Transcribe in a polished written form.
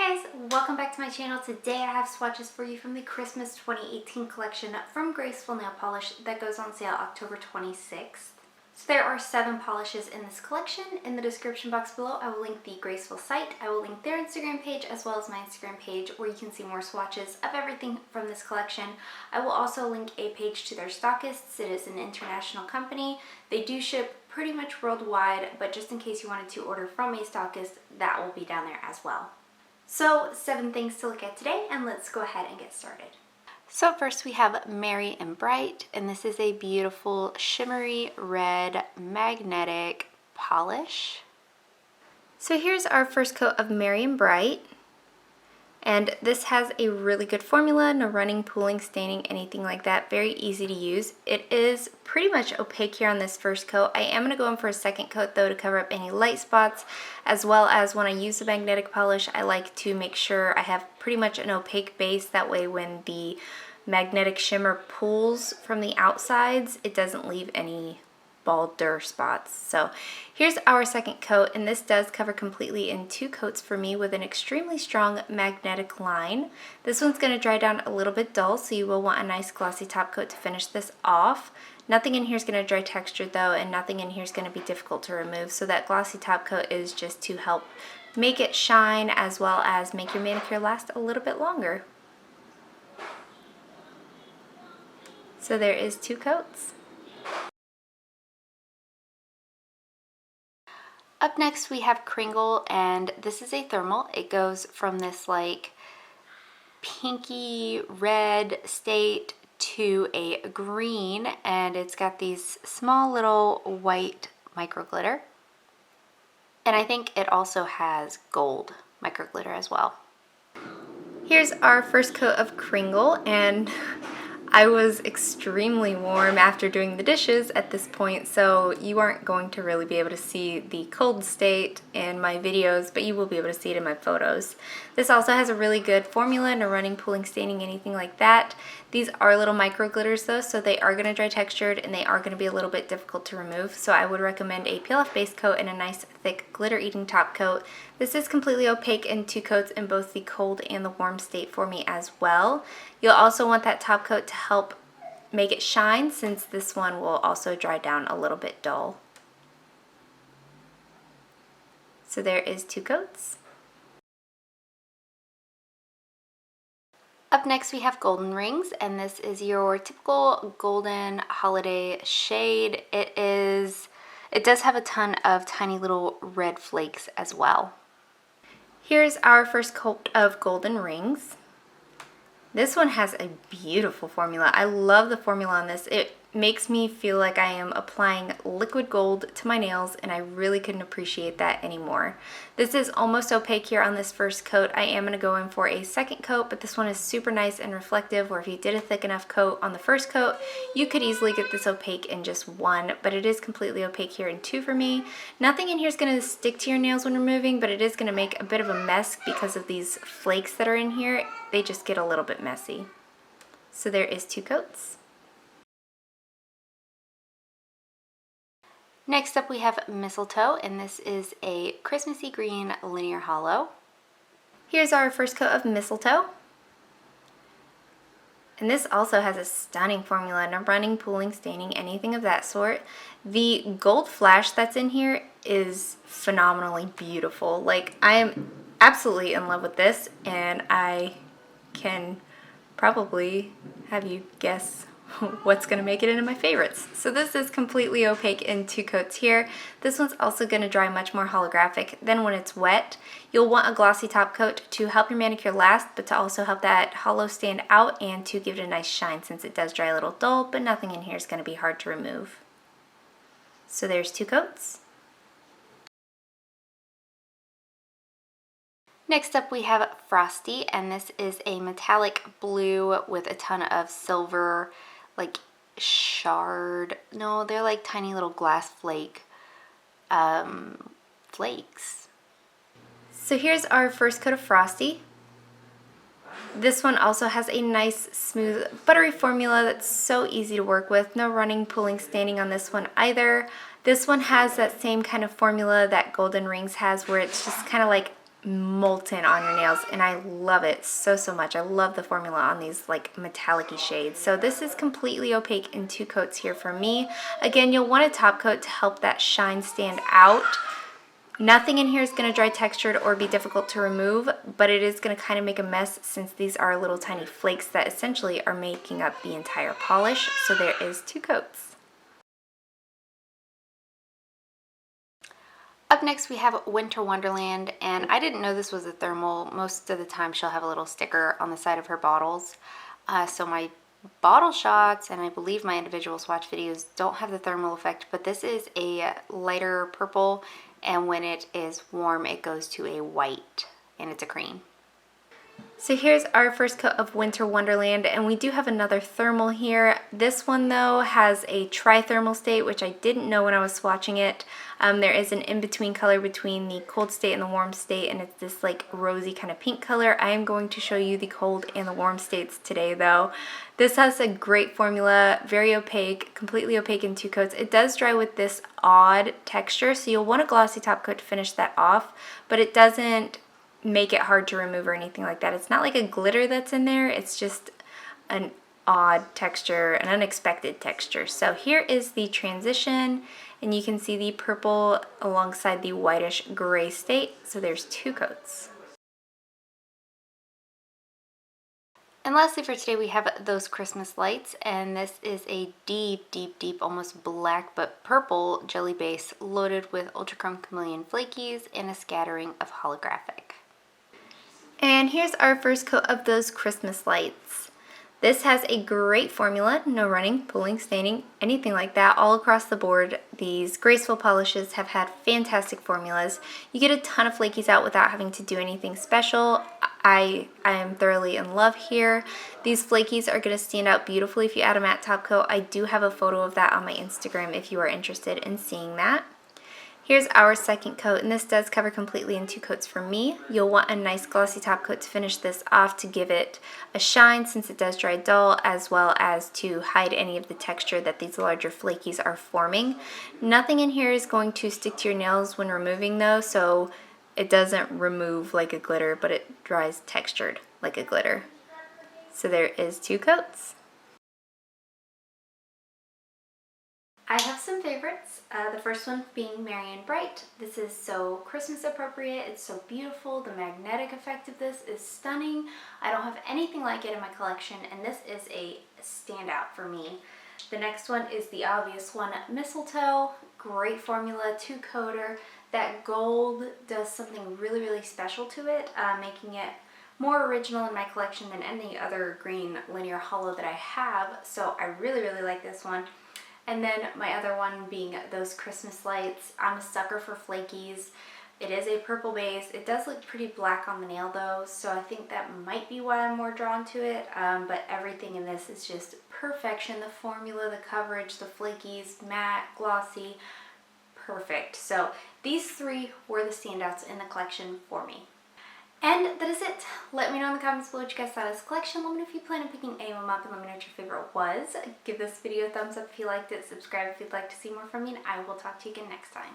Hey guys, welcome back to my channel. Today I have swatches for you from the Christmas 2018 collection from Gracefull Nail Polish that goes on sale October 26th. So there are 7 polishes in this collection. In the description box below I will link the Gracefull site. I will link their Instagram page as well as my Instagram page where you can see more swatches of everything from this collection. I will also link a page to their stockists. It is an international company. They do ship pretty much worldwide, but just in case you wanted to order from a stockist, that will be down there as well. So 7 things to look at today, and let's go ahead and get started. So first we have Merry and Bright, and this is a beautiful shimmery red magnetic polish. So here's our first coat of Merry and Bright, and this has a really good formula, no running, pooling, staining, anything like that. Very easy to use. It is pretty much opaque here on this first coat. I am going to go in for a second coat though to cover up any light spots, as well as when I use the magnetic polish I like to make sure I have pretty much an opaque base. That way when the magnetic shimmer pulls from the outsides, it doesn't leave any balder spots. So here's our second coat, and this does cover completely in 2 coats for me with an extremely strong magnetic line. This one's going to dry down a little bit dull, so you will want a nice glossy top coat to finish this off. Nothing in here is going to dry textured though, and nothing in here is going to be difficult to remove, so that glossy top coat is just to help make it shine as well as make your manicure last a little bit longer. So there is 2 coats. Up next we have Kringle, and this is a thermal. It goes from this like pinky red state to a green, and it's got these small little white micro glitter, and I think it also has gold micro glitter as well. Here's our first coat of Kringle, and I was extremely warm after doing the dishes at this point, so you aren't going to really be able to see the cold state in my videos, but you will be able to see it in my photos. This also has a really good formula, no running, pooling, staining, anything like that. These are little micro glitters though, so they are going to dry textured and they are going to be a little bit difficult to remove, so I would recommend a peel off base coat and a nice thick glitter eating top coat. This is completely opaque in 2 coats in both the cold and the warm state for me as well. You'll also want that top coat to help make it shine, since this one will also dry down a little bit dull. So there is 2 coats. Up next we have Golden Rings, and this is your typical golden holiday shade. It does have a ton of tiny little red flakes as well. Here's our first coat of Golden Rings. This one has a beautiful formula. I love the formula on this. It makes me feel like I am applying liquid gold to my nails, and I really couldn't appreciate that anymore. This is almost opaque here on this first coat. I am going to go in for a second coat, but this one is super nice and reflective, where if you did a thick enough coat on the first coat, you could easily get this opaque in just 1, but it is completely opaque here in 2 for me. Nothing in here is going to stick to your nails when removing, but it is going to make a bit of a mess because of these flakes that are in here. They just get a little bit messy. So there is 2 coats. Next up we have Mistletoe, and this is a Christmassy green linear hollow. Here's our first coat of Mistletoe. And this also has a stunning formula, no running, pooling, staining, anything of that sort. The gold flash that's in here is phenomenally beautiful. Like, I am absolutely in love with this, and I can probably have you guess what's going to make it into my favorites. So this is completely opaque in 2 coats here. This one's also going to dry much more holographic than when it's wet. You'll want a glossy top coat to help your manicure last, but to also help that hollow stand out and to give it a nice shine, since it does dry a little dull, but nothing in here is going to be hard to remove. So there's 2 coats. Next up we have Frosty, and this is a metallic blue with a ton of silver, like they're like tiny little glass flakes. So here's our first coat of Frosty. This one also has a nice, smooth, buttery formula that's so easy to work with. No running, pooling, staining on this one either. This one has that same kind of formula that Golden Rings has, where it's just kind of like molten on your nails, and I love it so much. I love the formula on these like metallic-y shades. So this is completely opaque in 2 coats here for me. Again, you'll want a top coat to help that shine stand out. Nothing in here is going to dry textured or be difficult to remove, but it is going to kind of make a mess since these are little tiny flakes that essentially are making up the entire polish. So there is 2 coats. Up next we have Winter Wonderland, and I didn't know this was a thermal. Most of the time she'll have a little sticker on the side of her bottles. So my bottle shots and I believe my individual swatch videos don't have the thermal effect, but this is a lighter purple, and when it is warm it goes to a white, and it's a cream. So here's our first coat of Winter Wonderland, and we do have another thermal here. This one though has a tri-thermal state, which I didn't know when I was swatching it. There is an in-between color between the cold state and the warm state, and it's this like rosy kind of pink color. I am going to show you the cold and the warm states today though. This has a great formula, very opaque, completely opaque in 2 coats. It does dry with this odd texture, so you'll want a glossy top coat to finish that off, but it doesn't make it hard to remove or anything like that. It's not like a glitter that's in there, it's just an odd texture, an unexpected texture. So here is the transition, and you can see the purple alongside the whitish gray state. So there's 2 coats. And lastly for today we have those Christmas lights, and this is a deep, almost black but purple jelly base loaded with Ultra Chrome Chameleon Flakies and a scattering of holographic. And here's our first coat of those Christmas lights. This has a great formula, no running, pulling, staining, anything like that, all across the board. These Gracefull Polishes have had fantastic formulas. You get a ton of flakies out without having to do anything special. I am thoroughly in love here. These flakies are going to stand out beautifully if you add a matte top coat. I do have a photo of that on my Instagram if you are interested in seeing that. Here's our second coat, and this does cover completely in 2 coats for me. You'll want a nice glossy top coat to finish this off to give it a shine since it does dry dull, as well as to hide any of the texture that these larger flakies are forming. Nothing in here is going to stick to your nails when removing though, so it doesn't remove like a glitter, but it dries textured like a glitter. So there is 2 coats. I have some favorites. The first one being Merry and Bright. This is so Christmas appropriate. It's so beautiful. The magnetic effect of this is stunning. I don't have anything like it in my collection, and this is a standout for me. The next one is the obvious one, Mistletoe. Great formula, 2-coater. That gold does something really special to it, making it more original in my collection than any other green linear holo that I have. So I really like this one. And then my other one being those Christmas lights. I'm a sucker for flakies. It is a purple base. It does look pretty black on the nail though, so I think that might be why I'm more drawn to it. But everything in this is just perfection. The formula, the coverage, the flakies, matte, glossy, perfect. So these 3 were the standouts in the collection for me. And that is it. Let me know in the comments below what you guys thought of this collection. Let me know if you plan on picking any of them up, and let me know what your favorite was. Give this video a thumbs up if you liked it. Subscribe if you'd like to see more from me, and I will talk to you again next time.